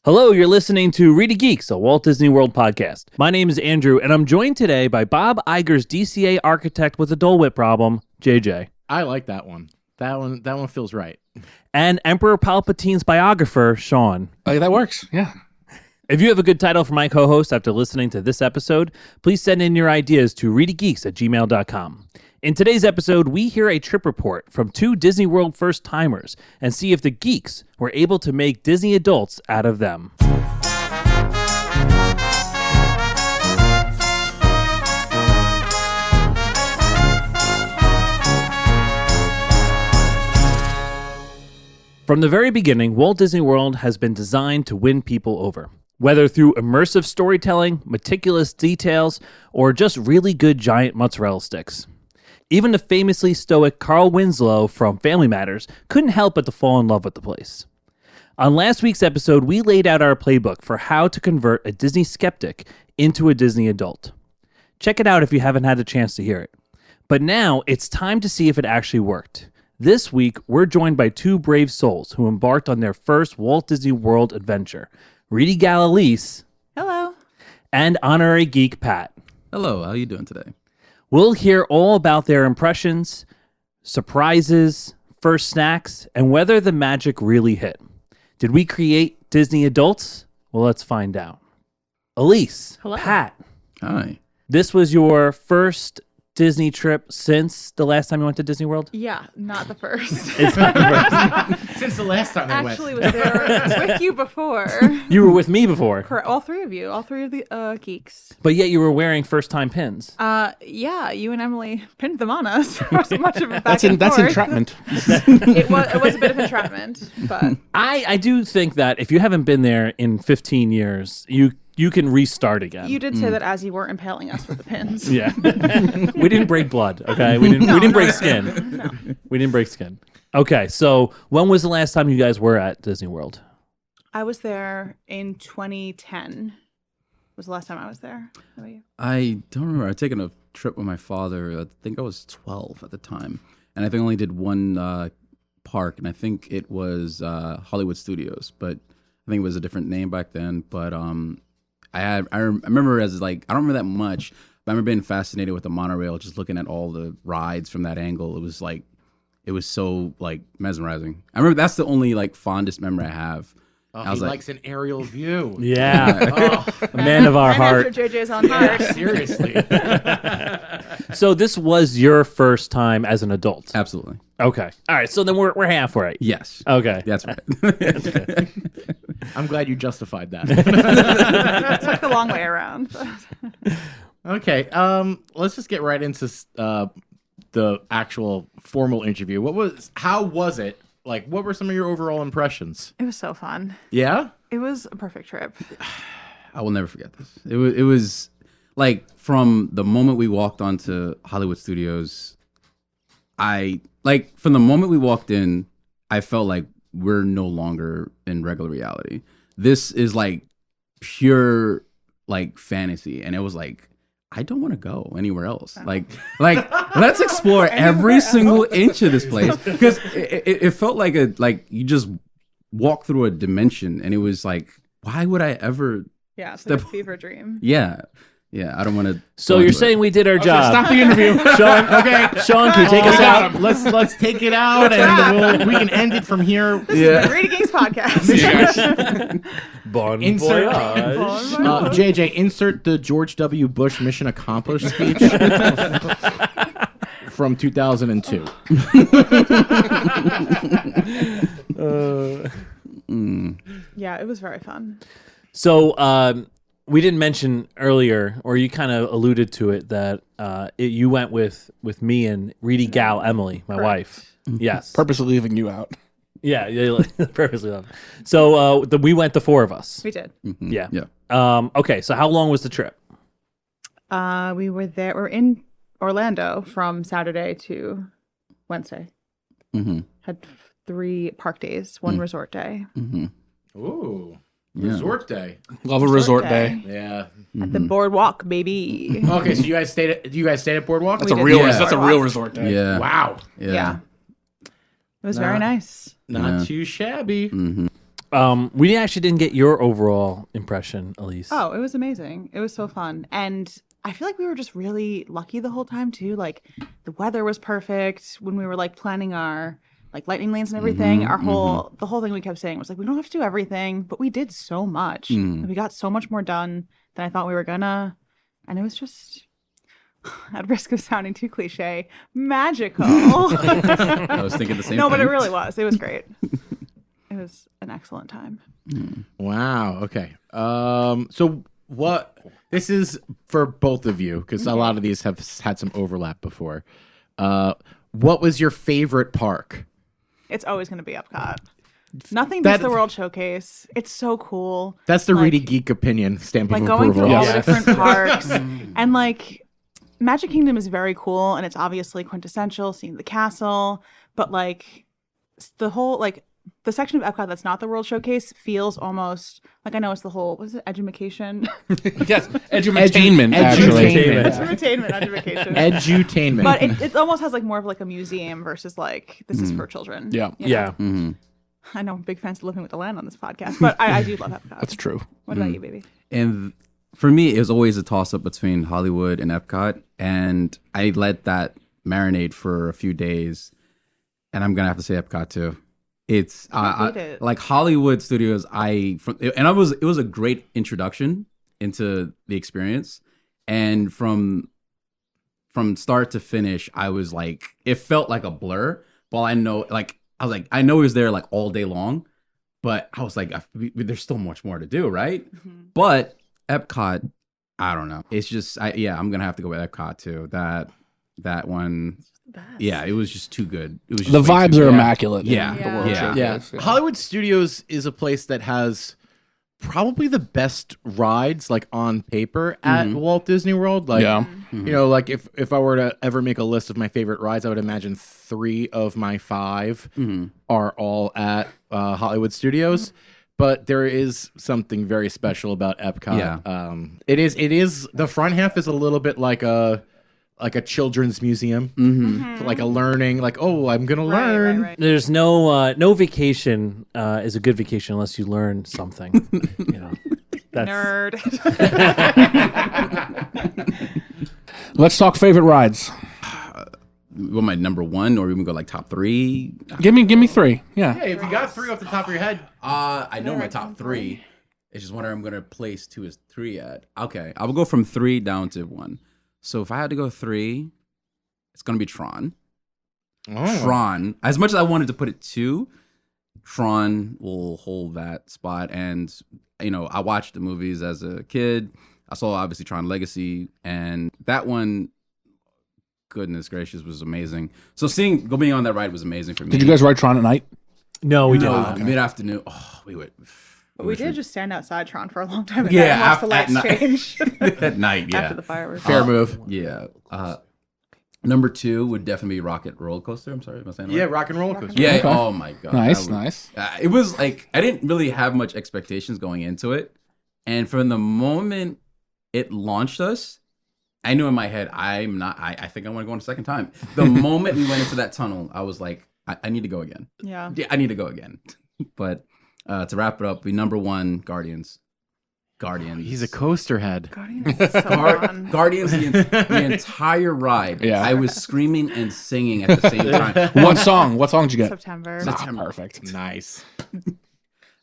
Hello, you're listening to ReedyGeeks, a Walt Disney World podcast. My name is Andrew, and I'm joined today by Bob Iger's DCA architect with a Dole Whip problem, JJ. I like that one. That one feels right. And Emperor Palpatine's biographer, Sean. Oh, that works, yeah. If you have a good title for my co-host after listening to this episode, please send in your ideas to reedygeeks@gmail.com. In today's episode, we hear a trip report from two Disney World first-timers and see if the geeks were able to make Disney adults out of them. From the very beginning, Walt Disney World has been designed to win people over. Whether through immersive storytelling, meticulous details, or just really good giant mozzarella sticks. Even the famously stoic Carl Winslow from Family Matters couldn't help but to fall in love with the place. On last week's episode, we laid out our playbook for how to convert a Disney skeptic into a Disney adult. Check it out if you haven't had the chance to hear it. But now it's time to see if it actually worked. This week, we're joined by two brave souls who embarked on their first Walt Disney World adventure. Reedy Gal Elise. Hello. And Honorary Geek Pat. Hello, how are you doing today? We'll hear all about their impressions, surprises, first snacks, and whether the magic really hit. Did we create Disney adults? Well, let's find out. Elise. Hello. Pat. Hi. This was your first Disney trip since the last time you went to Disney World? Yeah, not the first. It's not the first. Since the last time I went. Actually was there with you before. You were with me before. Correct. All three of you. All three of the geeks. But yet you were wearing first-time pins. Yeah, you and Emily pinned them on us. There wasn't much of a back That's and forth. entrapment. It was a bit of entrapment, but I do think that if you haven't been there in 15 years, you can restart again. you did say that as you were impaling us with the pins. Yeah. We didn't break blood, okay? We didn't break skin. No. We didn't break skin. Okay, so when was the last time you guys were at Disney World? I was there in 2010. Was the last time I was there. How about you? I don't remember. I'd taken a trip with my father. I think I was 12 at the time. And I think I only did one park, and I think it was Hollywood Studios. But I think it was a different name back then. But I remember as like, I don't remember that much, but I remember being fascinated with the monorail, just looking at all the rides from that angle. It was like, it was so like mesmerizing. I remember that's the only like fondest memory I have. Oh, I was he likes an aerial view. Yeah. A man of our heart. I'm sure JJ's on here. Seriously. So this was your first time as an adult? Absolutely. Okay. All right, so then we're halfway. Yes. Okay. That's right. I'm glad you justified that. Took the long way around. Okay. Let's just get right into the actual formal interview. How was it? Like, what were some of your overall impressions? It was so fun. Yeah? It was a perfect trip. I will never forget this. It was like from the moment we walked onto Hollywood Studios, from the moment we walked in, I felt like we're no longer in regular reality. This is like pure like fantasy, and it was like, I don't want to go anywhere else. Like let's explore every single inch of this place, because it felt like you just walk through a dimension, and it was like, why would I ever? Yeah, it's like a fever dream. Yeah, I don't want to. So you're saying we did our job. Stop the interview. Sean, okay. Sean, can you take us out? Let's take it out, and we can end it from here. This is the Reedy Geeks podcast. Bon Insert voyage. JJ, insert the George W. Bush Mission Accomplished speech from 2002. Yeah, it was very fun. So we didn't mention earlier, or you kind of alluded to it, that you went with me and Reedy Gal Emily, my wife. Yes. Purposely leaving you out. Yeah, purposely love. So we went, the four of us. We did. Mm-hmm. Yeah. Okay, so how long was the trip? We were in Orlando from Saturday to Wednesday. Mm-hmm. Had 3 park days, 1 resort day. Mm-hmm. Ooh. Yeah. Resort day. Love a resort day. Yeah. At the boardwalk, baby. Okay, so you guys stayed at Boardwalk? That's a real resort day. Wow. Yeah. It was very nice. Not too shabby. Mm-hmm. We actually didn't get your overall impression, Elise. Oh, it was amazing. It was so fun. And I feel like we were just really lucky the whole time too. Like the weather was perfect when we were like planning our like lightning lanes and everything. The whole thing we kept saying was like, we don't have to do everything, but we did so much. And we got so much more done than I thought we were gonna. And it was just, at risk of sounding too cliche, magical. I was thinking the same thing. No, but it really was. It was great. It was an excellent time. Wow. Okay. So what? This is for both of you because a lot of these have had some overlap before. What was your favorite park? It's always going to be Epcot. Nothing beats the World Showcase. It's so cool. That's the Reedy Geek opinion stamp of like going approval. through all the different parks and like Magic Kingdom is very cool and it's obviously quintessential seeing the castle, but like the whole like the section of Epcot that's not the World Showcase feels almost like I know it's the whole what is it edumacation? Yes, edutainment actually. Edutainment. But it almost has like more of like a museum versus like this is for children. Yeah. you know? Yeah. I know I'm big fans of Living with the Land on this podcast, but I do love Epcot. That's true. What about you, baby? And for me, it was always a toss-up between Hollywood and Epcot. And I let that marinate for a few days. And I'm going to have to say Epcot, too. It's like Hollywood Studios. It was a great introduction into the experience. And from start to finish, I was like, it felt like a blur. While I know it was there like all day long, but I was like, there's still much more to do, right? But Epcot, I don't know. It's just, I'm gonna have to go with Epcot too. That one, yeah, it was just too good. It was just the vibes are immaculate. Yeah. Hollywood Studios is a place that has probably the best rides like on paper at Walt Disney World. Like, you know, like if I were to ever make a list of my favorite rides, I would imagine 3 of my 5 are all at Hollywood Studios. But there is something very special about Epcot. Yeah. It is the front half is a little bit like a children's museum, like a learning, like, oh, I'm gonna learn. Right. There's no vacation is a good vacation unless you learn something. You know, that's Nerd. Let's talk favorite rides. What my number 1, or even go like top 3? Give me 3. Yeah. Hey, if you got 3 off the top of your head, I know my top 3. It's just wondering I'm gonna place 2 as 3 at. Okay, I will go from 3 down to 1. So if I had to go 3, it's gonna be Tron. Tron. As much as I wanted to put it 2, Tron will hold that spot. And you know, I watched the movies as a kid. I saw obviously Tron Legacy, and that one, goodness gracious, was amazing. So being on that ride was amazing for me. Did you guys ride Tron at night? no, we didn't. Okay. Mid-afternoon. Oh, we would. But we did just stand outside Tron for a long time. Yeah, and watch the lights at change at night. Yeah, after the fireworks. fair move. Yeah. Number 2 would definitely be Rocket Roller Coaster. I'm sorry, am I saying that Yeah, right? rock and roller coaster. Yeah. Okay. Oh my god. Nice, that was- nice. It was like I didn't really have much expectations going into it, and from the moment it launched us, I knew in my head I think I want to go on a second time. The moment we went into that tunnel, I was like, I need to go again. Yeah. Yeah, I need to go again. But to wrap it up, the number 1 Guardians. He's a coaster head. Guardians is so fun. Guardians, the entire ride. Yeah. I was screaming and singing at the same time. What song? What song did you get? September. Perfect. Nice.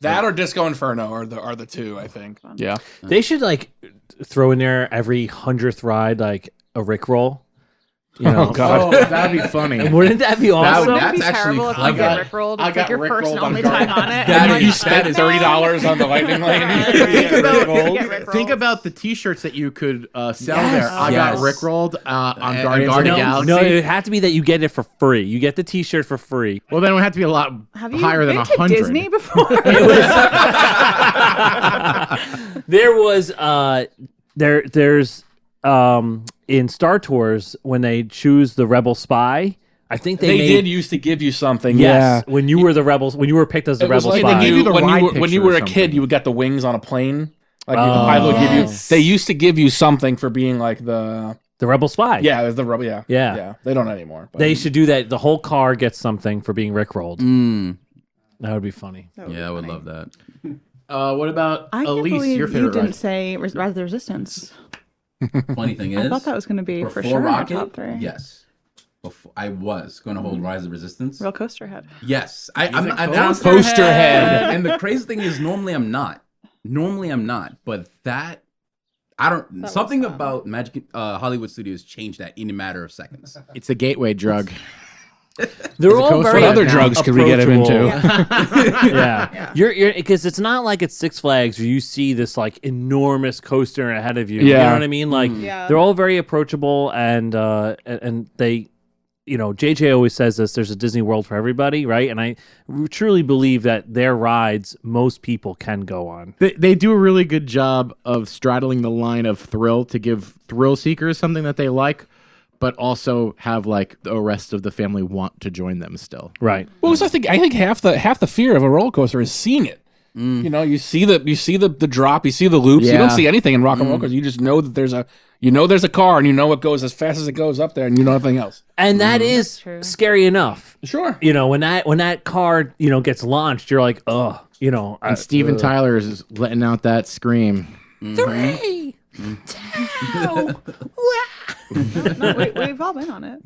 That or Disco Inferno are the 2, I think. Yeah. They should like throw in there every 100th ride like a Rickroll. You know? Oh God. Oh, that'd be funny. Wouldn't that be awesome? It would That's be actually terrible if fun. you get Rickrolled. I It's got like your first and Rickrolled on only Guardians. time on it. That and is- you're You like, spent $30 on the lightning lane. Think about the T-shirts that you could sell there. I got Yes. Rickrolled on And Guardians of the no, Galaxy. No, it would have to be that you get it for free. You get the T-shirt for free. Well, then it would have to be a lot Have you higher than been to 100. Disney before? There was there's in Star Tours when they choose the Rebel Spy. I think They made, did used to give you something. Yes, Yeah. when you were the rebels, when you were picked as the It was Rebel like Spy. they give you the ride when picture you or were a something. kid, you would get the wings on a plane. Like the pilot would give you. yes. They used to give you something for being like the Rebel Spy. the rebel. Yeah. Yeah. They don't anymore. But. They should do that. The whole car gets something for being Rickrolled. That would be funny. Yeah, I would love that. What about I can't Elise? believe Your you favorite didn't ride? say Rise of the Resistance. Funny thing is, I thought that was going to be for before sure in Rocket, your top 3. yes. I was going to hold Rise of the Resistance. Real coaster head. Yes. I'm a not coaster head. And the crazy thing is, normally I'm not. But that, I don't, That something was fun. about Magic Hollywood Studios changed that in a matter of seconds. It's a gateway drug. They're It's a all coaster very What other now drugs could we get him into? yeah. You're because it's not like it's Six Flags where you see this like enormous coaster ahead of you. You Yeah. know what I mean? Like Yeah. they're all very approachable and they JJ always says this, there's a Disney World for everybody, right? And I truly believe that their rides most people can go on. They do a really good job of straddling the line of thrill to give thrill seekers something that they like, but also have like the rest of the family want to join them still. Right. Well, so I think half the fear of a roller coaster is seeing it. You know, you see the drop, you see the loops. You Yeah. don't see anything in rock and roll coasters. You just know that there's a car, and you know it goes as fast as it goes up there, and you know nothing else. And that is true. scary enough. Sure. When that car, gets launched, you're like, oh, And Steven Tyler is letting out that scream. 3, 2, No, we've all been on it.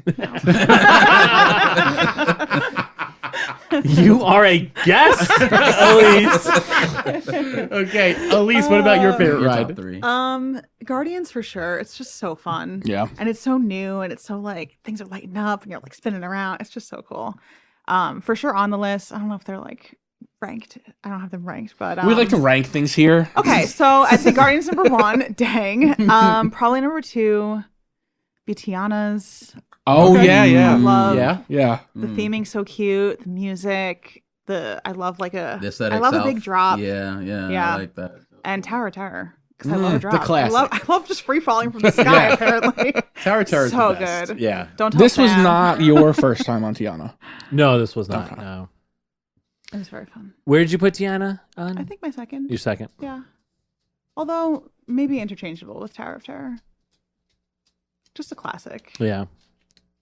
you are a guest, Elise. Okay, Elise, what about your favorite Your ride? top 3. Guardians for sure. It's just so fun. Yeah. And it's so new and it's so like things are lighting up and you're like spinning around. It's just so cool. For sure on the list. I don't know if they're like ranked. I don't have them ranked, but We like to rank things here. Okay, so I'd say Guardians number 1. Dang. Probably number 2. be Tiana's. Oh Okay. yeah, I yeah, love Yeah. yeah. the theming's so cute. The music. I love like a. The aesthetic I love self. a big drop. Yeah. Yeah. I like that. And Tower of Terror. Because I love a drop. classic. I love just free falling from the sky. Apparently. Tower Terror is So the best. good. Yeah. Don't tell This was Sam. not your first time on Tiana. No, this was not. Okay. No. It was very fun. Where did you put Tiana on? I think my second. Your second. Yeah. Although maybe interchangeable with Tower of Terror. Just a classic. Yeah.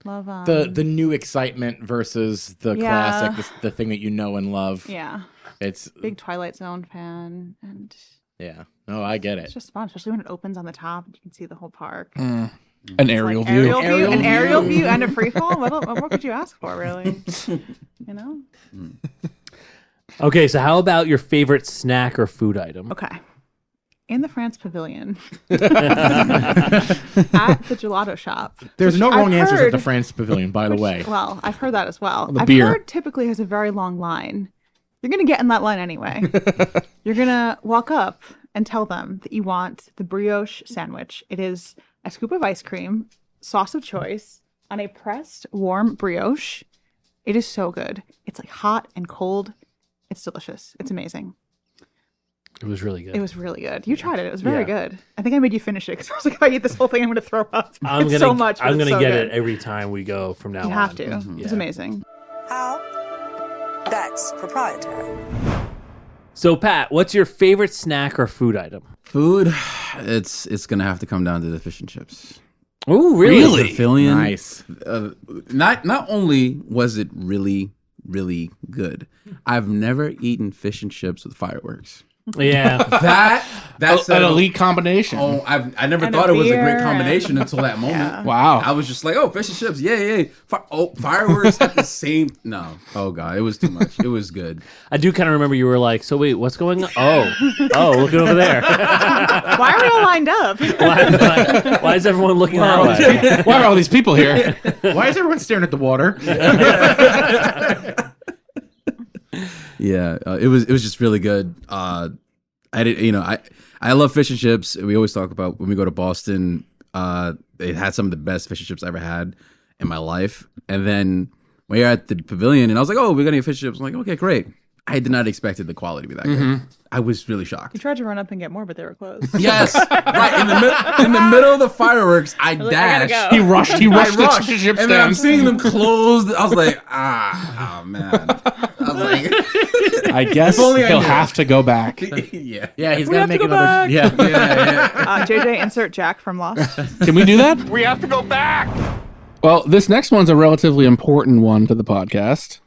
Love The new excitement versus the Yeah. classic, the thing that you know and love. Yeah. It's Big Twilight Zone fan, and yeah. No, I get it's it. just fun, especially when it opens on the top and you can see the whole park. An It's aerial like view. an aerial view and a free fall. What more could you ask for, really? You know? Okay, so how about your favorite snack or food item? Okay. In the France Pavilion, at the gelato shop. There's no I've wrong answers at the heard- France Pavilion, by the way. Well, I've heard that as well. The I've beer. heard typically has a very long line. You're going to get in that line anyway. You're going to walk up and tell them that you want the brioche sandwich. It is a scoop of ice cream, sauce of choice, on a pressed warm brioche. It is so good. It's like hot and cold. It's delicious. It's amazing. It was really good. It was really good. You tried it. It was very Yeah. good. I think I made you finish it because I was like, if I eat this whole thing, I'm going to throw up. I'm It's gonna so much. but I'm it's gonna so get good. it every time we go from now You on. have to. It's Yeah. amazing. How? That's proprietary. So Pat, what's your favorite snack or food item? Food, it's gonna have to come down to the fish and chips. Oh, Really? Pavilion. Nice. Not only was it really good, I've never eaten fish and chips with fireworks. Yeah. That's An elite combination. Oh, I never And thought a it was a beer great and- combination until that moment. Yeah. Wow. I was just like, oh, fish and chips, yay. Fireworks at the same. No, oh god, it was too much. It was good. I do kind of remember you were like, so wait, what's going on? Oh, looking over there. Why are we all lined up? Why is everyone looking that way? Why are all these people here? Why is everyone staring at the water? Yeah, it was just really good. I did, I love fish and chips. We always talk about when we go to Boston. It had some of the best fish and chips I ever had in my life. And then when you're at the pavilion, and I was like, oh, we're gonna get fish and chips. I'm like, okay, great. I did not expect the quality to be that good. I was really shocked. You tried to run up and get more, but they were closed. Yes, right in the middle of the fireworks, I like, I gotta dashed. go. He rushed I the rushed, fish and chip and then I'm stand. seeing them closed. I was like, oh man. I was like, I guess only I he'll knew. have to go back. yeah. Yeah, he's We got to have to make go another. back. Yeah. JJ, insert Jack from Lost. Can we do that? We have to go back. Well, this next one's a relatively important one to the podcast.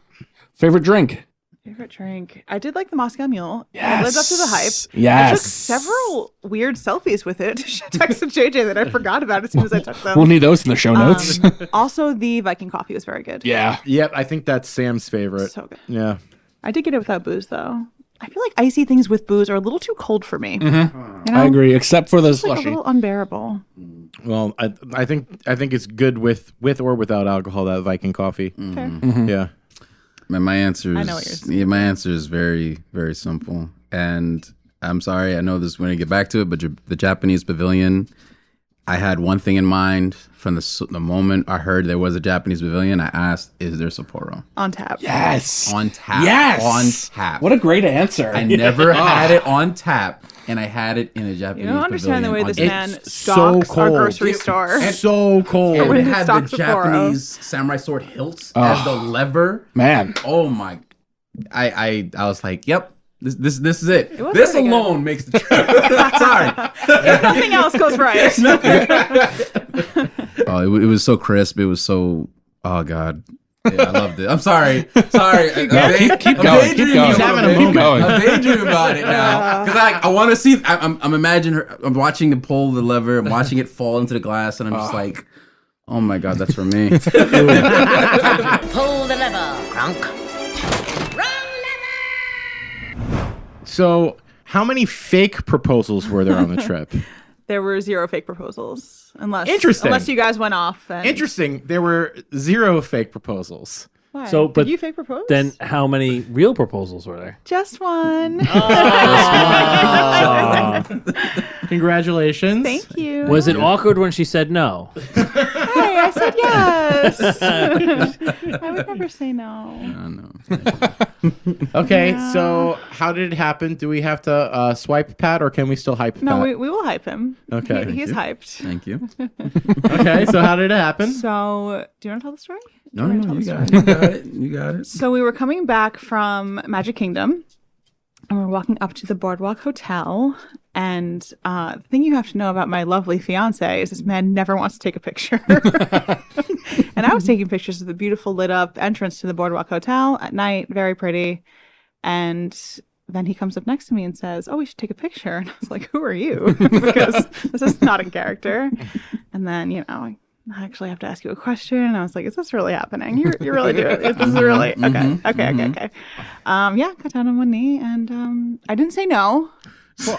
Favorite drink? Favorite drink? I did like the Moscow Mule. It lived up to the hype. Yes. I took several weird selfies with it. I texted JJ that I forgot about as soon as I took them. We'll need those in the show notes. Also, the Viking coffee was very good. Yeah. Yep, I think that's Sam's favorite. So good. Yeah. I did get it without booze, though. I feel like icy things with booze are a little too cold for me. Mm-hmm. You know? I agree, except for the It's like a slushy. little unbearable. Well, I think it's good with or without alcohol, that Viking coffee. Fair. Mm-hmm. Yeah. My answer is I know what you're saying. yeah, my answer is very, very simple. And I'm sorry, I know this we're gonna get back to it, but the Japanese pavilion, I had one thing in mind from the moment I heard there was a Japanese pavilion. I asked, "Is there Sapporo On tap. on tap?" Yes. On tap. What a great answer. I never had it on tap, and I had it in a Japanese. You don't understand the way pavilion this on man tap. It's stocks so our cold. grocery store. So cold. And When it he had the stocks Sapporo. Japanese samurai sword hilts as the lever. Man. Oh my! I was like, "Yep, this is it. was This really good. alone makes the trip." Sorry. Nothing else goes right. Oh, it was so crisp. It was so. Oh God. Yeah, I loved it. I'm sorry. Sorry. No, keep going. Keep going. He's having a Keep moment. going. I'm daydreaming about it now because I want to see. I'm imagining her. I'm watching him pull the lever. I'm watching it fall into the glass, and I'm just like, oh my God, that's for me. Pull the lever, Kronk. So, how many fake proposals were there on the trip? There were 0 fake proposals, unless you guys went off. And... Interesting. There were 0 fake proposals. Why? So, but did you fake propose? Then how many real proposals were there? Just one. Congratulations. Thank you. Was it awkward when she said no? Hey, I said yes. I would never say no. No. Okay, so how did it happen? Do we have to swipe Pat, or can we still hype No, Pat? we will hype him. Okay. He's hyped. Thank you. Okay, so how did it happen? So, do you want to tell the story? No, you got it. You got it. So we were coming back from Magic Kingdom, and we're walking up to the Boardwalk Hotel. And the thing you have to know about my lovely fiance is this man never wants to take a picture. And I was taking pictures of the beautiful lit up entrance to the Boardwalk Hotel at night, very pretty. And then he comes up next to me and says, "Oh, we should take a picture." And I was like, "Who are you?" Because this is not in character. And then, I actually have to ask you a question. And I was like, is this really happening? You're really doing it. This is really okay. Yeah, got down on one knee, and I didn't say no. Well,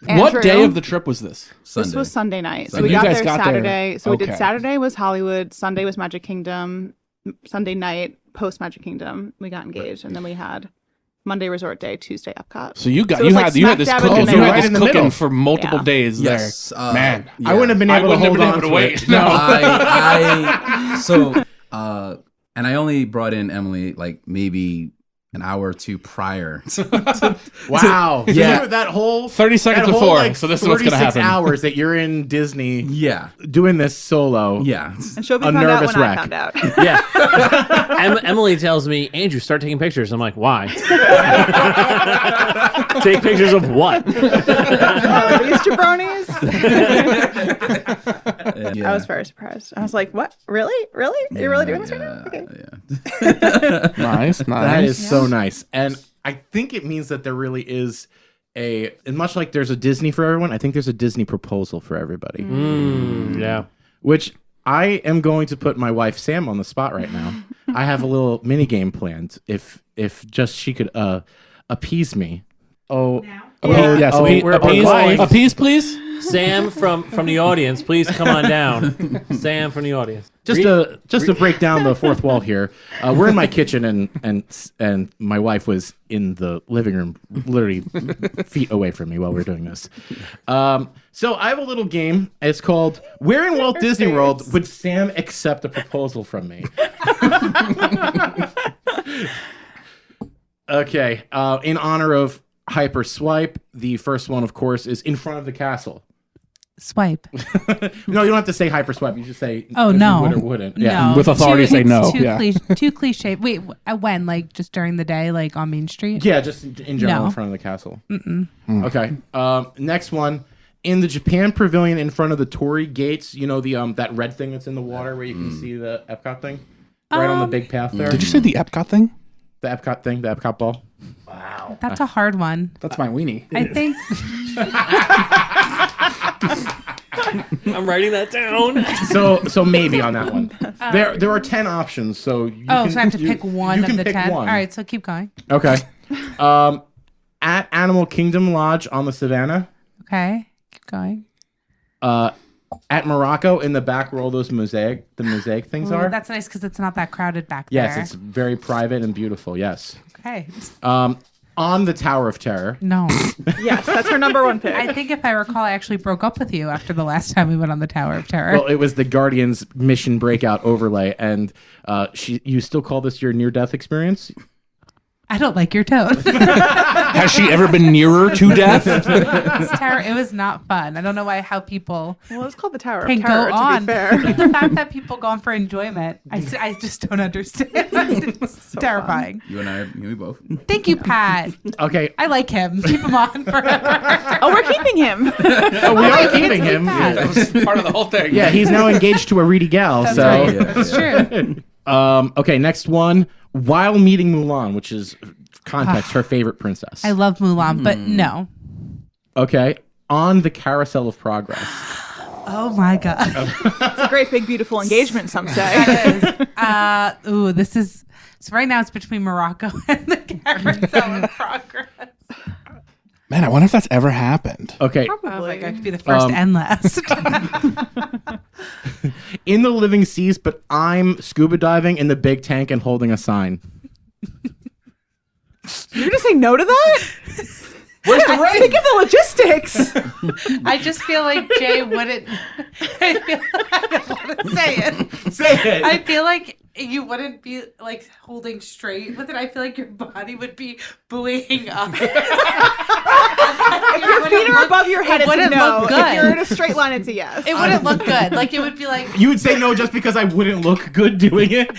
What day of the trip was this? Sunday. This was Sunday night. So Sunday. we You got guys there got there. Saturday. So we did Okay. Saturday was Hollywood, Sunday was Magic Kingdom, Sunday night post Magic Kingdom we got engaged, and then we had Monday Resort Day, Tuesday Epcot. So you it was like had this smack dab in cooking. the You middle. had this Right in the cooking middle. for multiple Yeah. days Yes, there. Man. yeah. I wouldn't have been able to wouldn't have hold been on able to to wait. it. No. And I only brought in Emily like maybe an hour or two prior. Wow. Yeah. That whole 30 seconds that whole, before. like, So this is what's going to 46 happen. hours that you're in Disney Yeah. doing this solo. Yeah. And Shobi A found out nervous when wreck. I found out. Yeah. Emily tells me, Andrew, start taking pictures. I'm like, why? Take pictures of what? These jabronis. Yeah. I was very surprised. I was like, what? Really? You're really doing this right now? Okay. Yeah. Nice. That is so nice. And I think it means that there really is and much like there's a Disney for everyone, I think there's a Disney proposal for everybody. Yeah. Which I am going to put my wife Sam on the spot right now. I have a little mini game planned if just she could appease me. Appease, please. Sam from the audience, please come on down. Sam from the audience. Just to break down the fourth wall here, we're in my kitchen and my wife was in the living room, literally feet away from me while we're doing this. So I have a little game. It's called "Where in Walt Disney World Would Sam Accept a Proposal from Me?" Okay. In honor of Hyper Swipe, the first one, of course, is in front of the castle. Swipe. No, you don't have to say Hyper Swipe. You just say Oh, if you no. would or wouldn't. Yeah. No. With authority, say no. Too, Yeah. too cliche. Wait, when? Like just during the day, like on Main Street? Yeah, just in general No. in front of the castle. Okay. Next one. In the Japan Pavilion in front of the Torii gates, you know, the that red thing that's in the water where you can see the Epcot thing? Right on the big path there. Did you say the Epcot thing? The Epcot thing, the Epcot ball. Wow. That's a hard one. That's my weenie. I think. I'm writing that down. So maybe on that one. There are 10 options, so you Oh, can, so I have to pick one of the pick 10. one. All right, so keep going. Okay. At Animal Kingdom Lodge on the Savannah. Okay, keep going. At Morocco in the back where all those mosaic things Ooh, are. that's nice because it's not that crowded back Yes, there. it's very private and beautiful. Yes. Okay. On the Tower of Terror. No. Yes, that's her number one pick. I think if I recall, I actually broke up with you after the last time we went on the Tower of Terror. Well, it was the Guardians mission breakout overlay, and you still call this your near-death experience? I don't like your tone. Has she ever been nearer to death? It was not fun. I don't know how people Well, it's called the Tower of can Terror, go on. to be fair. The fact that people go on for enjoyment, I just don't understand. It's terrifying. You and we both. Thank you, Pat. Okay. I like him. Keep him on forever. Oh, we're keeping him. Oh, we are keeping him. Pat. That was part of the whole thing. Yeah, he's now engaged to a Reedy Gal. That's so. right. Yeah, That's true. Okay, next one. While meeting Mulan, which is context, her favorite princess. I love Mulan, but no. Okay, on the Carousel of Progress. Oh my god. It's a great, big, beautiful engagement, some say. This is so right now it's between Morocco and the Carousel of Progress. Man, I wonder if that's ever happened. Okay, Oh my god, could be the first and last. in the living seas, but I'm scuba diving in the big tank and holding a sign. You're gonna say no to that? Where's the ring? Think of the logistics. I just feel like Jay wouldn't. I don't want to say it. Say it. I feel like you wouldn't be like holding straight with it. I feel like your body would be buoying up. If your feet are above your head, it it's a wouldn't no. look If good. you're in a straight line, it's a yes. It wouldn't look good. Like it would be like. You would say no just because I wouldn't look good doing it?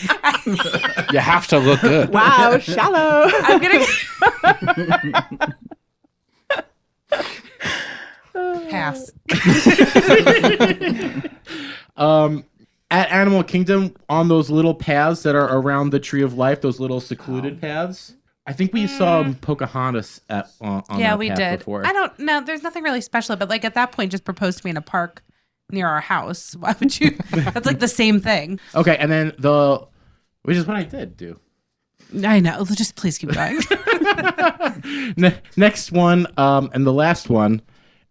You have to look good. Wow, shallow. I'm gonna pass. At Animal Kingdom, on those little paths that are around the Tree of Life, those little secluded paths. I think we saw Pocahontas on Yeah, that we path did. before. I don't know. There's nothing really special, but like at that point, just propose to me in a park near our house. Why would you? That's like the same thing. Okay, and then which is what I did do. I know. Just please keep going. Next one, and the last one,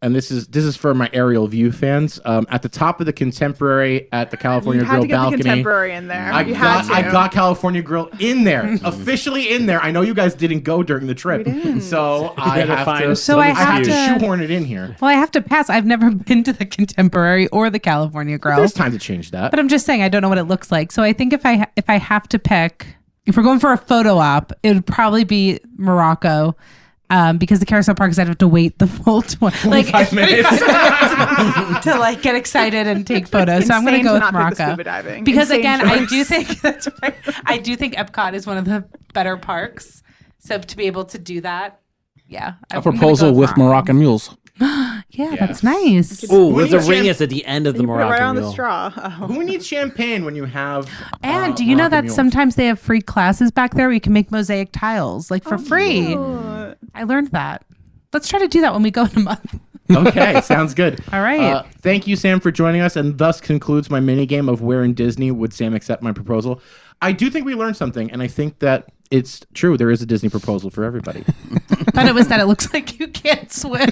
and this is for my aerial view fans. At the top of the Contemporary at the California You had Grill to get the balcony. Contemporary in there. I You had to. got California Grill in there, officially in there. I know you guys didn't go during the trip, so I gotta have find to. some I I have have to to- shoehorn it in here. Well, I have to pass. I've never been to the Contemporary or the California Grill, There's time to change that. but I'm just saying I don't know what it looks like. So I think if I have to pick, if we're going for a photo op, it would probably be Morocco. Because the Carousel Park, I'd have to wait the full 5 minutes. to like get excited and take photos. So I'm going to Insane go to with not pick the Morocco scuba diving. because Insane again, choice. I do think that's right. I do think Epcot is one of the better parks. So to be able to do that, yeah, A proposal with Moroccan mules. Yeah, that's nice. Oh, with the needs ring champ- is at the end of the You put it Moroccan right on the wheel. straw. Oh. Who needs champagne when you have? And do you know Moroccan that mules? sometimes they have free classes back there where you can make mosaic tiles like for free? Oh. I learned that. Let's try to do that when we go in a month. Okay, sounds good. All right. Thank you, Sam, for joining us, and thus concludes my mini game of Where in Disney would Sam accept my proposal. I do think we learned something, and I think that it's true. There is a Disney proposal for everybody. But it was that it looks like you can't swim.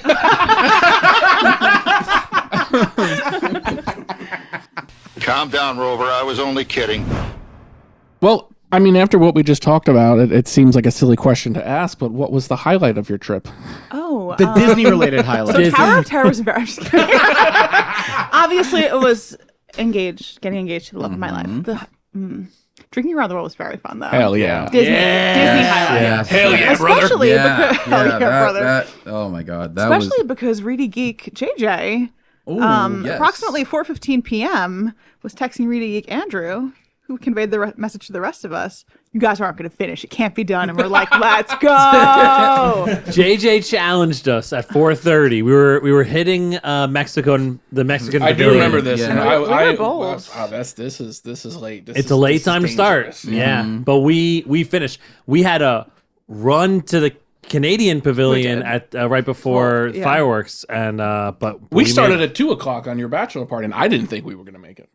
Calm down, Rover. I was only kidding. Well, I mean, after what we just talked about, it seems like a silly question to ask, but what was the highlight of your trip? Oh, The Disney-related highlight. so Tower of Terror was very. I'm just kidding. Obviously, it was getting engaged to the love of my life. Drinking around the world was very fun, though. Hell yeah. Disney highlight. Yeah. Hell yeah, brother. Especially because, hell yeah, brother. that- oh my god, that Especially because Reedy Geek JJ, was yes. approximately 4:15 p.m. was texting Reedy Geek Andrew, who conveyed the message to the rest of us. you guys aren't going to finish. It can't be done. And we're like, let's go. JJ challenged us at 4:30. We were hitting the Mexican I do pavilion. remember this. Yeah. And We were bold. wow, this is late. It's a late time to start. dangerous. Yeah, but we finished. We had a run to the Canadian pavilion We did. at right before Well, yeah. fireworks, and but We started made- at 2:00 on your bachelor party, and I didn't think we were going to make it.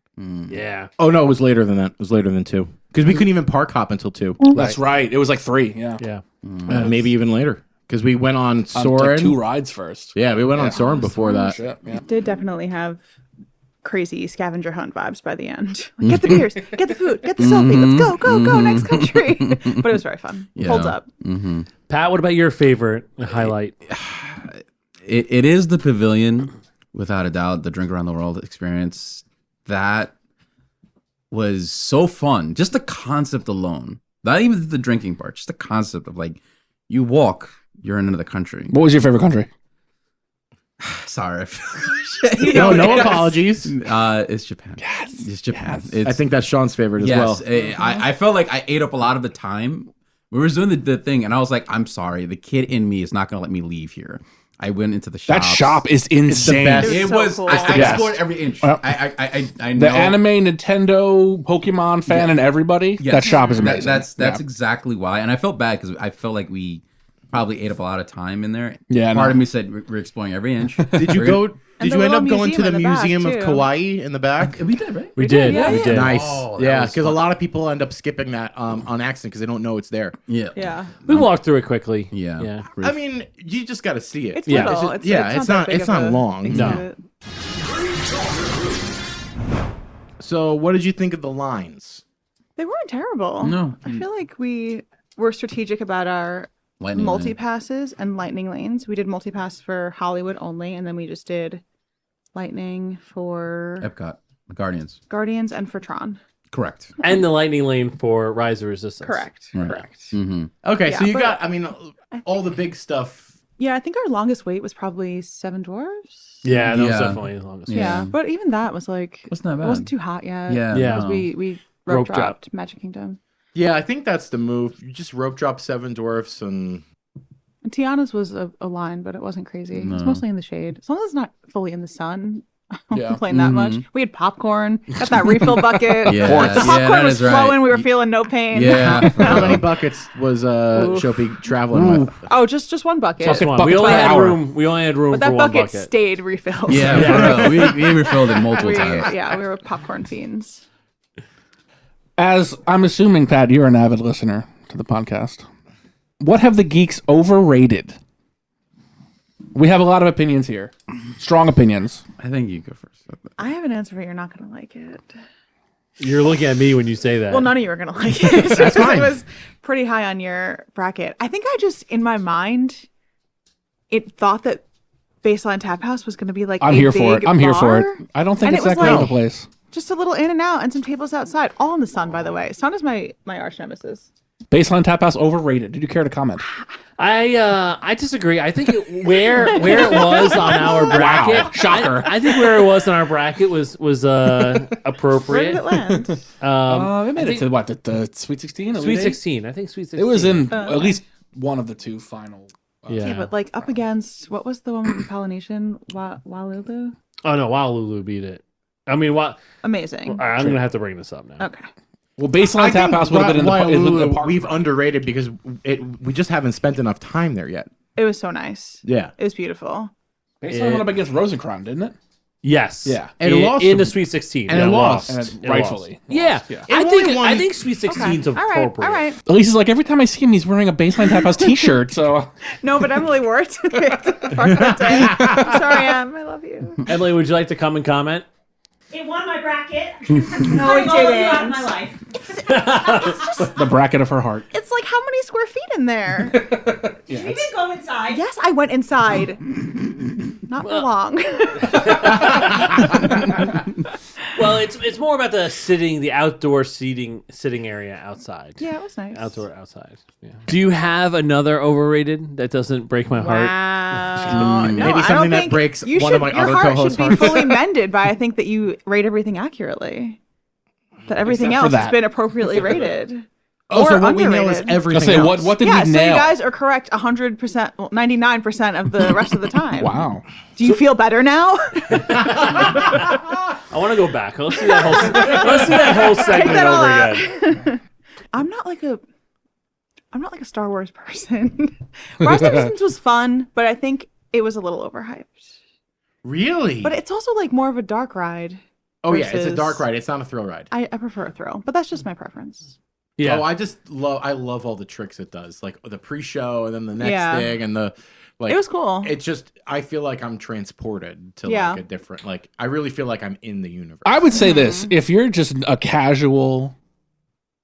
Yeah, Oh no, it was later than that. It was later than 2 because we couldn't even park hop until 2. That's right. It was like 3. Yeah. yeah. Maybe even later because we went on Like Soarin'. 2 rides first. Yeah, we went on Soarin' before that. Shit, yeah. Did definitely have crazy scavenger hunt vibes by the end. Like, get the beers, get the food, get the selfie. Let's go, next country. But it was very fun. Yeah. Holds up. Pat, what about your favorite highlight? It is the pavilion, without a doubt, the Drink Around the World experience. That was so fun. Just the concept alone. Not even the drinking part, just the concept of like, you walk, you're in another country. What was your favorite country? Sorry. No apologies. It's Japan. Yes. It's Japan. It's, I think that's Sean's favorite as well. I felt like I ate up a lot of the time. We were doing the thing, and I was like, I'm sorry. The kid in me is not going to let me leave here. I went into the shop. That shop is insane. best. It so was. cool. I Yes. explored every inch. Well, I know. The anime, Nintendo, Pokemon fan, and everybody. Yes. That shop is amazing. That's Yeah. exactly why. And I felt bad because I felt like we probably ate up a lot of time in there. Yeah, Part no. of me said we're exploring every inch. Did you go? Did the you end up little going to the museum in the back, Museum of too. Kauai in the back? We did, right? We did. yeah, We yeah. did. Nice. Oh, that Yeah, was because a fun. lot of people end up skipping that on accident because they don't know it's there. Yeah. Yeah. We walked through it quickly. Yeah. Yeah. I mean, you just got to see it. It's Yeah. little. It's It's not that big of a long. exhibit. So, what did you think of the lines? They weren't terrible. No. I feel like we were strategic about our Lightning multi lane. passes and lightning lanes. We did multi pass for Hollywood only, and then we just did lightning for Epcot, the Guardians. Guardians and for Tron. Correct. And the lightning lane for Rise of Resistance. Correct. Right. Correct. Mm-hmm. Okay, Yeah, so you but- got, I mean, all the big stuff. Yeah, I think our longest wait was probably Seven Dwarfs. Yeah, that was Yeah. definitely the longest. Yeah, but even that was like Wasn't that it bad? wasn't too hot yet. Yeah. Yeah. because no. we Rope rope dropped. dropped Magic Kingdom. Yeah, I think that's the move. You just rope drop Seven Dwarfs and And Tiana's was a line, but it wasn't crazy. It was No. mostly in the shade. As long as it's not fully in the sun. I won't Yeah. complain that much. We had popcorn, got that refill bucket. Yeah, The popcorn that was is right. flowing. We were feeling no pain. Yeah. how many buckets was Shopi traveling with? Oh, just one bucket. Just one. bucket We only per had hour. room. We only had room But for that one bucket bucket. stayed refilled. Yeah, for real. We refilled it multiple times. Yeah, we were popcorn fiends. As I'm assuming, Pat, you're an avid listener to the podcast. What have the geeks overrated? We have a lot of opinions here. Strong opinions. I think you go first. I have an answer, but you're not going to like it. You're looking at me when you say that. Well, none of you are going to like it. That's fine. It was pretty high on your bracket. I think I just, in my mind, it thought that Baseline Tap House was going to be like I'm a here for it. big I'm here for bar. it. I don't think And it's it was that great of a like- place. Just a little in and out and some tables outside. All in the sun, by the way. Sun is my arch nemesis. Baseline Tap House overrated. Did you care to comment? I disagree. I think where it was on our bracket. Shocker. I think where it was on our bracket was Where appropriate. did it land? It made I it to what? The Sweet 16? Sweet 16. I think Sweet 16. It was in at least one of the two final. Yeah. Yeah, but like up against, what was the one with the Polynesian? Walulu? Oh no, Wailulu beat it. I mean, Amazing. I'm gonna have to bring this up now. Okay. Well, Baseline Tap House would have been in the Wailulu park. we've underrated because we just haven't spent enough time there yet. It was so nice. Yeah. It was beautiful. Baseline went up against Rosencrown, didn't it? Yes. Yeah. And it lost in the some- Sweet 16. and Yeah, it lost. And It rightfully. lost. Yeah. Yeah. I It think only won- I think Sweet 16 is All right. appropriate. All right. Elise is like, every time I see him, he's wearing a Baseline Tap House t-shirt. So No, but Emily wore it to the park that day. I'm sorry, Em. I love you. Emily, would you like to come and comment? It won my bracket. No, Cutting all of you out of my life. the bracket of her heart. It's like, how many square feet in there? You did go inside. Yes, I went inside. Not for long. Well, it's more about the outdoor sitting area outside. Yeah, it was nice. Outdoor outside. Yeah. Do you have another overrated that doesn't break my heart? Wow. No, Maybe I something don't that think breaks you one of should- my other Your heart co-hosts' should be hearts. fully mended by, I think, that you rate everything accurately. That everything Except for else has that. been appropriately rated. Oh, or so what we nail is underrated. everything Say, else. what did Yeah, we so nail? you guys are correct 100%, 99% of the rest of the time. Wow. Do you feel better now? I want to go back. Let's see that whole segment that all over out. again. I'm not like a Star Wars person. Rise of Resistance was fun, but I think it was a little overhyped. Really? But it's also like more of a dark ride. Oh yeah, it's a versus- dark ride. It's not a thrill ride. I prefer a thrill, but that's just my preference. Yeah. Oh, I love all the tricks it does, like the pre-show and then the next Yeah. thing and the like. It was cool. It's just I feel like I'm transported to Yeah. like a different like. I really feel like I'm in the universe. I would say this: if you're just a casual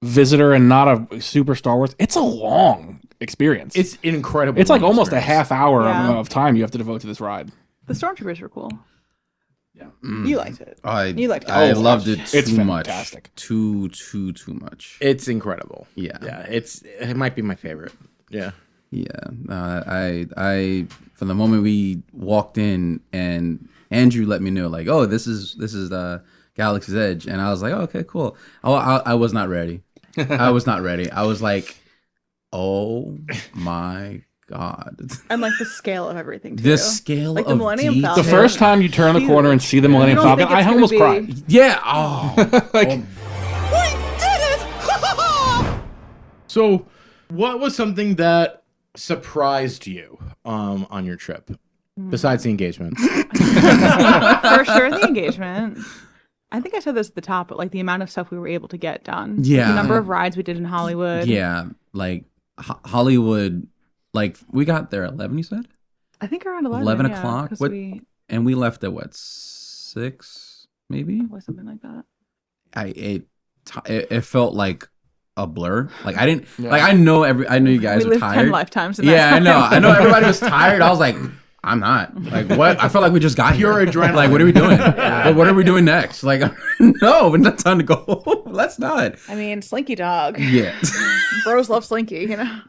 visitor and not a super Star Wars, it's a long experience. It's an incredible. It's like long almost a experience. half hour Yeah. of time you have to devote to this ride. The Stormtroopers were cool. Yeah. You liked it. You liked it. I Oh, loved it it's too much. fantastic. Too much. It's incredible. Yeah. Yeah. It might be my favorite. Yeah. Yeah, I from the moment we walked in and Andrew let me know like, oh, this is Galaxy's Edge, and I was like, oh, okay, cool. I was not ready. I was not ready. I was like, oh my God. And like the scale of everything too. The scale like the of Millennium detail. Falcon. The first time you turn the corner and see the Millennium You don't Falcon, think it's I gonna almost be- cried. Yeah. Oh. Like, So, what was something that surprised you on your trip besides the engagement? For sure, the engagement. I think I said this at the top, but like the amount of stuff we were able to get done. Like, Yeah. the number of rides we did in Hollywood. Yeah, like Hollywood, like we got there at 11, you said? I think around 11. 11 yeah, o'clock? 'cause What- we And we left at what, 6 maybe? or something like that. It felt like a blur. Like I didn't like I know you guys We are lived tired. 10 lifetimes in that Yeah, time. I know everybody was tired. I was like, I'm not. Like what? I felt like we just got Pure here. adrenaline. Like what are we doing? But what are we doing next? Like no, it's not time to go. Let's not. I mean, Slinky Dog. Yeah. Bros love Slinky, you know?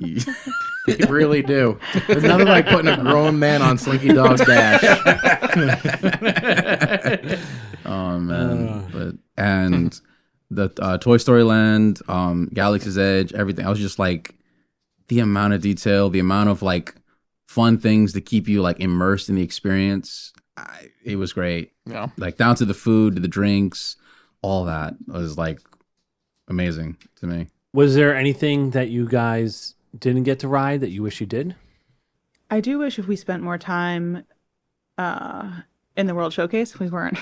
They really do. There's nothing like putting a grown man on Slinky Dog Dash. Oh man. But and the Toy Story Land, Galaxy's Edge, everything. I was just like the amount of detail, the amount of like fun things to keep you like immersed in the experience. It was great. Yeah. Like down to the food, to the drinks, all that was like amazing to me. Was there anything that you guys didn't get to ride that you wish you did? I do wish if we spent more time in the World Showcase, if we weren't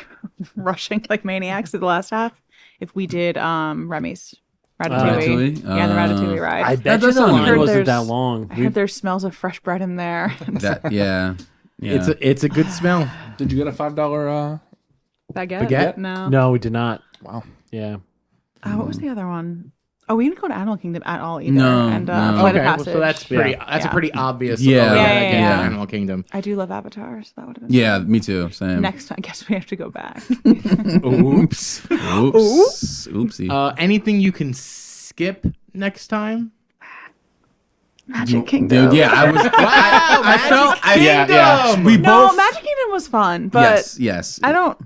rushing like maniacs to the last half, if we did Remy's Ratatouille. Ratatouille? Yeah, the Ratatouille ride. I bet you does the sound line good. wasn't that There's- long. I heard there's smells of fresh bread in there. That yeah. It's a good smell. did you get a $5? Baguette? Baguette? No. No, we did not. Wow. Yeah. What was the other one? Oh, we didn't go to Animal Kingdom at all either. No, And no. Flight Okay, of well, Passage. so that's pretty. Yeah. That's a pretty obvious. Yeah. oh, Yeah, again, yeah. Animal Kingdom. I do love Avatar, so that would have been Yeah, me too. Same. next time. I guess we have to go back. Oops. Oops. Oopsie. Anything you can skip next time? Magic Kingdom. Dude, yeah, I was. I felt. Yeah. We No, both. Magic Kingdom was fun, but Yes. I don't.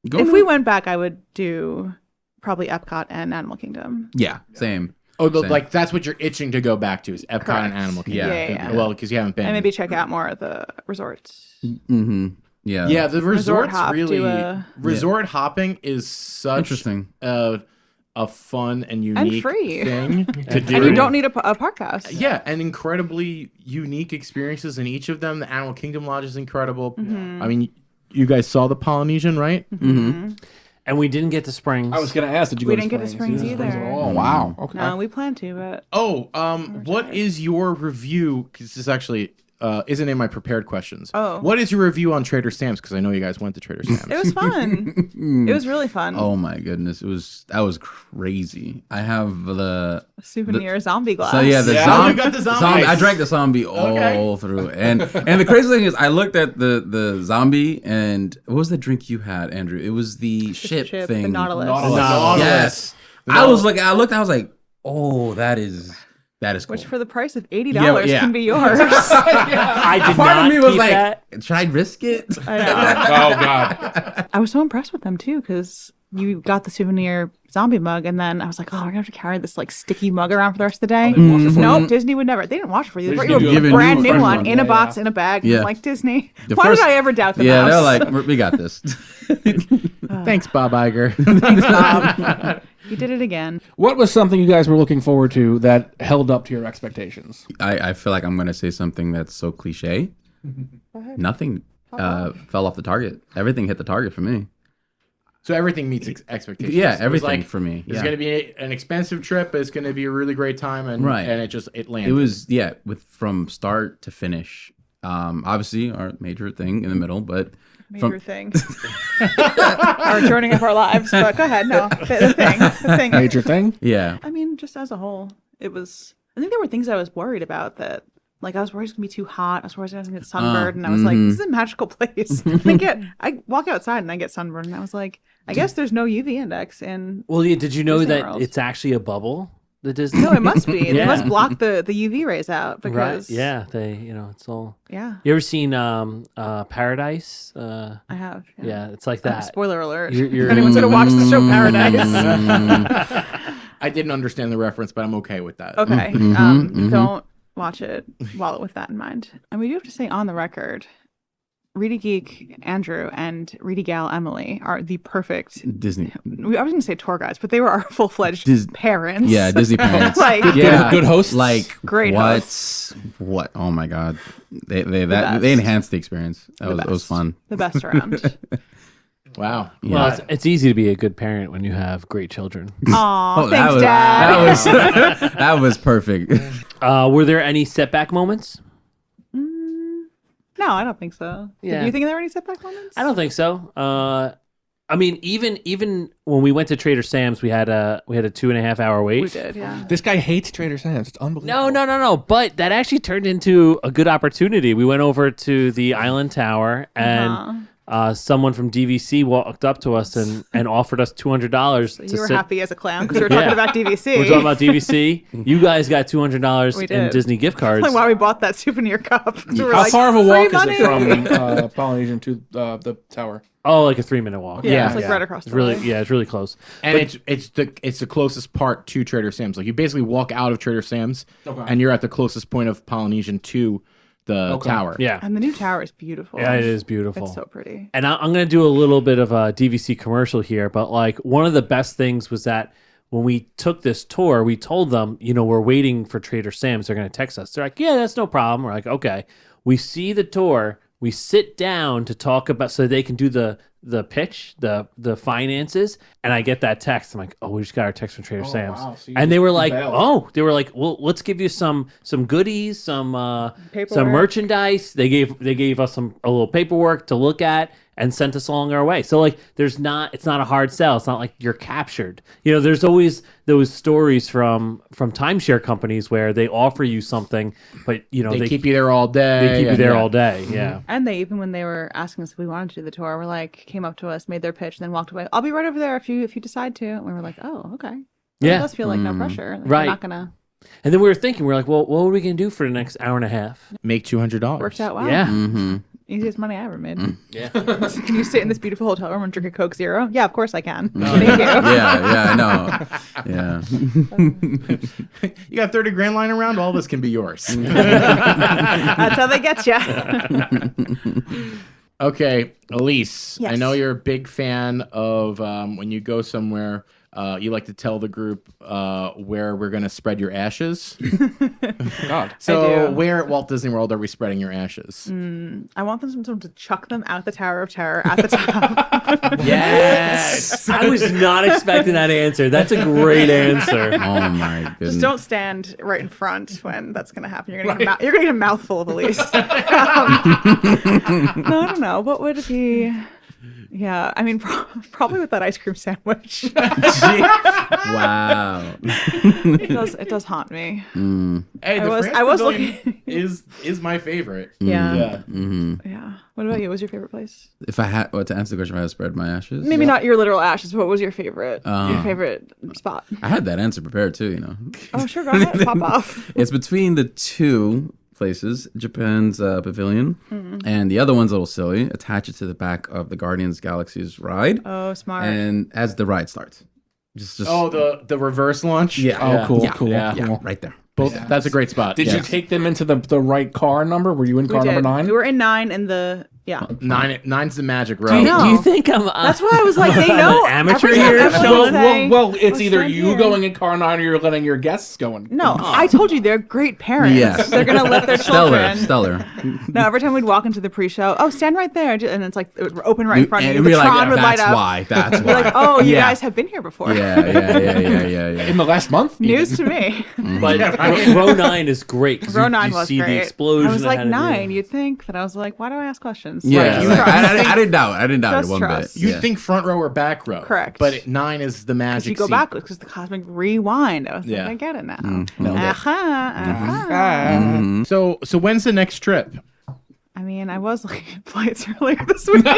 Go If for we it. went back, I would do probably Epcot and Animal Kingdom. Yeah. Same. Oh, Same. like that's what you're itching to go back to is Epcot Correct. and Animal Kingdom. Yeah. Well, because you haven't been. And maybe check out more of the resorts. Mm-hmm. Yeah. Yeah, the Resort resorts hop, really. do a- Resort hopping is such Interesting. a fun and unique free. thing to do. And you don't need a park pass. Yeah, and incredibly unique experiences in each of them. The Animal Kingdom Lodge is incredible. I mean, you guys saw the Polynesian, right? Mm-hmm. And we didn't get to Springs. I was going to ask, did you We go didn't get to Springs either. Oh, wow. Okay. No, we plan to, but Oh, what is your review? Because this actually isn't in my prepared questions. Oh. What is your review on Trader Sam's? Because I know you guys went to Trader Sam's. it was fun. It was really fun. Oh my goodness, that was crazy. I have the Souvenir zombie glass. so yeah the Yeah. zombie. Oh, you got the zombie. I drank the zombie all through, and the crazy thing is, I looked at the zombie, and what was the drink you had, Andrew? It was the ship the thing. Nautilus. Yes, I was like, oh, that is cool. Which for the price of $80 Yeah. can be yours. I did Part not of me was keep like, that. should I risk it? I know. Oh, God. I was so impressed with them too because you got the souvenir zombie mug, and then I was like, oh, we're gonna have to carry this like sticky mug around for the rest of the day. Nope, Disney would never. They didn't wash it for you. They brought you a brand new one in a box in a bag. Yeah. Like Disney. Why did I ever doubt them? Yeah, they're like, we got this. Thanks, Bob Iger. Thanks, Bob. You did it again. What was something you guys were looking forward to that held up to your expectations? I feel like I'm going to say something that's so cliche. Nothing fell off the target. Everything hit the target for me. So everything meets expectations. Yeah, everything for me. It's going to be an expensive trip, but it's going to be a really great time, and it landed. It was from start to finish. Obviously, our major thing in the middle, but major thing. Our joining of our lives. But go ahead, no, the thing. Major thing. Yeah. I mean, just as a whole, it was. I think there were things I was worried about that. Like, I was worried it was going to be too hot. I was worried I was going to get sunburned. And I was like, this is a magical place. I walk outside and I get sunburned. And I was like, I guess there's no UV index in Well, yeah, did you know Disney that World. it's actually a bubble? The Disney? No, it must be. They Yeah. must block the UV rays out. Because Yeah, it's all... Yeah. You ever seen Paradise? I have. Yeah, it's like that. Spoiler alert. You're if anyone's going to watch the show Paradise. I didn't understand the reference, but I'm okay with that. Okay. Don't watch it with that in mind. And we do have to say on the record, Reedy Geek Andrew and Reedy Gal Emily are the perfect Disney. I was going to say tour guides, but they were our full-fledged parents. Yeah, Disney parents. Good hosts. Like great what? hosts. What? Oh my God! They enhanced the experience. It was fun. The best around. Wow. Yeah. Well, it's easy to be a good parent when you have great children. Aw, thanks, Dad. That was perfect. Were there any setback moments? No, I don't think so. Yeah. Do you think there were any setback moments? I don't think so. I mean, even when we went to Trader Sam's, we had a 2.5 hour wait. We did, yeah. This guy hates Trader Sam's. It's unbelievable. No. But that actually turned into a good opportunity. We went over to the Island Tower, and someone from DVC walked up to us and offered us $200. You were happy as a clown because we were talking about DVC. We're talking about DVC. You guys got $200 in Disney gift cards. Like why we bought that souvenir cup. How far of a walk is it from Polynesian to the tower? Oh, like a 3-minute walk. Yeah, it's like right across the way. It's really close. And it's the closest part to Trader Sam's. Like you basically walk out of Trader Sam's, and you're at the closest point of Polynesian to the tower. Yeah. And the new tower is beautiful. Yeah, it is beautiful. It's so pretty. And I'm going to do a little bit of a DVC commercial here, but like one of the best things was that when we took this tour, we told them, we're waiting for Trader Sam's. They're going to text us. They're like, yeah, that's no problem. We're like, okay. We see the tour. We sit down to talk about so they can do the pitch, the finances, and I get that text. I'm like, oh, we just got our text from Trader Sam's. Wow. So and they were like, well, let's give you some goodies, some merchandise. They gave us a little paperwork to look at and sent us along our way. So like it's not a hard sell. It's not like you're captured. There's always those stories from timeshare companies where they offer you something, but they keep you there all day. They keep you there all day. Yeah. And they, even when they were asking us if we wanted to do the tour, were like, came up to us, made their pitch, and then walked away. I'll be right over there if you decide to. And we were like, oh, okay. Yeah. It does feel like no pressure. Like, right. We're not gonna. And then we were thinking, we're like, well, what are we gonna do for the next hour and a half? Make $200. Worked out well. Yeah. Mm-hmm. Easiest money I ever made. Yeah. Can you sit in this beautiful hotel room and drink a Coke Zero? Yeah, of course I can. Thank you. Yeah, I know. Yeah. You got 30 grand lying around? All this can be yours. That's how they get you. Okay, Elise, Yes. I know you're a big fan of when you go somewhere, you like to tell the group where we're going to spread your ashes. God. So where at Walt Disney World are we spreading your ashes? I want someone to chuck them out the Tower of Terror at the top. Yes. I was not expecting that answer. That's a great answer. Oh my goodness. Just don't stand right in front when that's going to happen. You're going to get a mouthful of Elise. No, I don't know. What would it be? Yeah, I mean, probably with that ice cream sandwich. Wow. It does haunt me. Hey, I was looking. is my favorite. Yeah. Yeah. Mm-hmm. Yeah. What about you? What was your favorite place? If I had to answer the question, if I had to spread my ashes, Maybe not your literal ashes, but what was your favorite? Your favorite spot? I had that answer prepared too. Oh, sure. Go ahead. Pop off. It's between the two. places. Japan's Pavilion. And the other one's a little silly. Attach it to the back of the Guardians Galaxy's ride. Oh, smart. And as the ride starts. Just the reverse launch? Yeah. Oh, cool, Yeah. cool, Yeah. cool. Right there. Both. That's a great spot. Did you take them into the right car number? Were you in car number 9? We were in 9 in the Nine's the magic Do row. you think I'm? That's why I was like, they know. amateur every time here, everyone Sean? would say, Well, it's either stand you here. going in car 9 or you're letting your guests go in. No, I told you they're great parents. Yes. They're gonna let their children. Stellar. No, every time we'd walk into the pre-show, stand right there, and it's like it would open right in front of And you. it'd be The like, Tron would light that's up. why. That's You're why. like, oh, you Yeah. guys have been here before. Yeah. In the last month? News to me. But row 9 is great. 'cause Row you 9 was see great. the explosion. I was like ahead of you. 9. You'd think that I was like, why do I ask questions? Yeah. Like, I didn't doubt it. I didn't doubt Just it one trust. bit. You'd Yeah. think front row or back row. Correct. But 9 is the magic you go seat. backwards because the cosmic rewind. I was Yeah. like, I get it now. Nailed it. So when's the next trip? I mean, I was looking at flights earlier this week. It's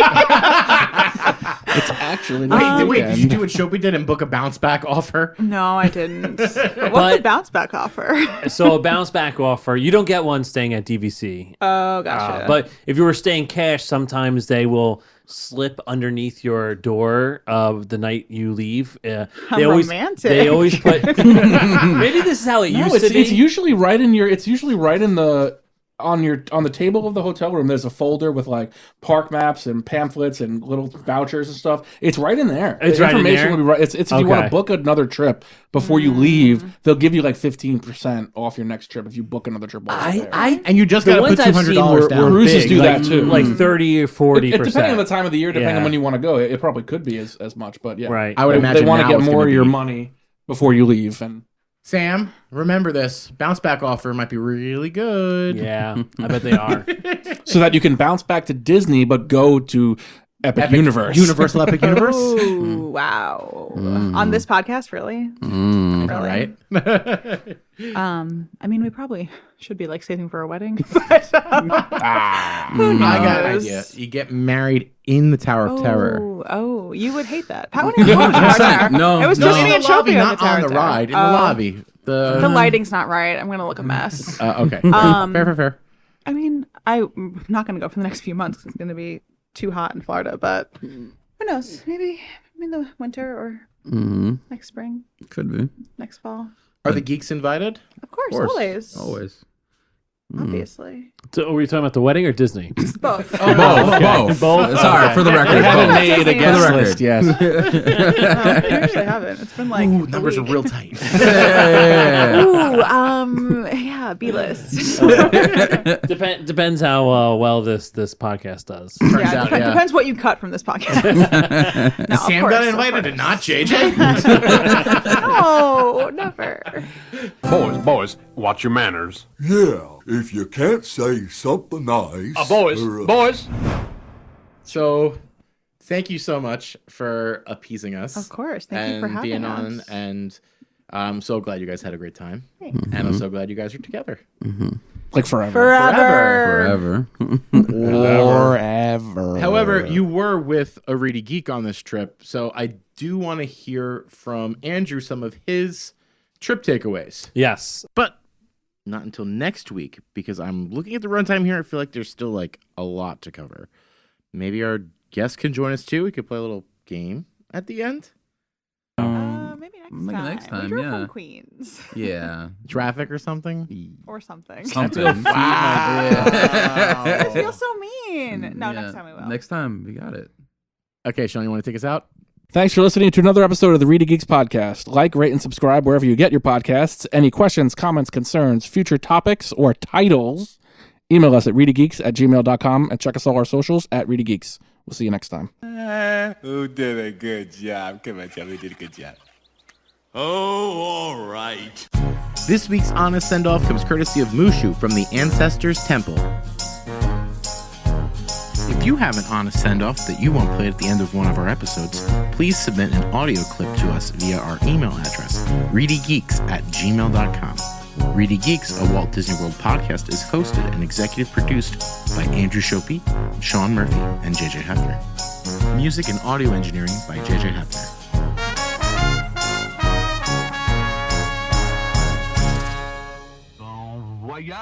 actually Wait, did you do what Shopi did and book a bounce back offer? No, I didn't. But what's But- the bounce back offer? So a bounce back offer, you don't get one staying at DVC. Oh, gotcha. But if you were staying cash, sometimes they will slip underneath your door of the night you leave. They always romantic. They always put. Maybe this is how it No, used to be. it's usually right in your. It's usually right in the on the table of the hotel room. There's a folder with like park maps and pamphlets and little vouchers and stuff. It's right in there. It's The right in information there? will be right. It's if you want Okay. to book another trip before you leave, they'll give you like 15% off your next trip if you book another trip. while you're there. And you just the got to put ones I've seen $200 were down. Cruises big, do like, that too. like 30 or 40%. Depending on the time of the year, depending on Yeah. when you want to go, it probably could be as much. But yeah, Right. I would They imagine want to now get it's more gonna of your be- money before you leave. And Sam, remember this. Bounce back offer might be really good. Yeah, I bet they are. so that you can bounce back to Disney, but go to Epic Universe. Universal Epic Universe. Oh, wow. On this podcast, really? All right. I mean, we probably should be like saving for a wedding. But, who knows? I got an idea. You get married in the Tower of Terror. Oh, you would hate that. Pat wouldn't even want the Tower of Terror. No, it was no. just me In and the lobby, Shopi not on the Tower on the of Terror. ride. In the lobby. The lighting's not right. I'm gonna look a mess. Okay. Fair. I mean, I'm not gonna go for the next few months. 'Cause it's gonna be too hot in Florida. But who knows? Maybe in the winter or next spring, Could be. next fall. Are the geeks invited? Of course, always. Obviously. So, were you talking about the wedding or Disney? Both. Both. Sorry, for the record. They haven't both. made a For guest the record. list yet. We actually haven't. It's been like Ooh, a numbers are week. real tight. Yeah, B-list. Depends how well this podcast does. out, yeah. Depends what you cut from this podcast. No, of Sam course, got of invited course. and not JJ? No, never. Boys, watch your manners. Yeah, if you can't say something nice. Boys. So, thank you so much for appeasing us. Of course. Thank you for having being us. on. And I'm so glad you guys had a great time. And I'm so glad you guys are together. Like forever. Forever. Forever. However, you were with a Reedy Geek on this trip, so I do want to hear from Andrew some of his trip takeaways. Yes. But not until next week, because I'm looking at the runtime here. I feel like there's still like a lot to cover. Maybe our guest can join us too. We could play a little game at the end. Maybe Maybe next time, we drove yeah. from Queens Yeah. Traffic or something? or something. Something. I feel so mean. No, Yeah. next time we will. Next time, we got it. Okay, Sean, you want to take us out? Thanks for listening to another episode of the Reedy Geeks podcast. Like, rate, and subscribe wherever you get your podcasts. Any questions, comments, concerns, future topics, or titles, email us at reedygeeks@gmail.com and check us all our socials at ReedyGeeks. We'll see you next time. Who did a good job? Come on, tell me who did a good job. Oh, all right. This week's Honest Send-Off comes courtesy of Mushu from the Ancestors Temple. If you have an honest send-off that you want played at the end of one of our episodes, please submit an audio clip to us via our email address, reedygeeks@gmail.com. Reedy Geeks, a Walt Disney World podcast, is hosted and executive produced by Andrew Shopi, Sean Murphy, and JJ Hefner. Music and audio engineering by JJ Hefner. Voyage.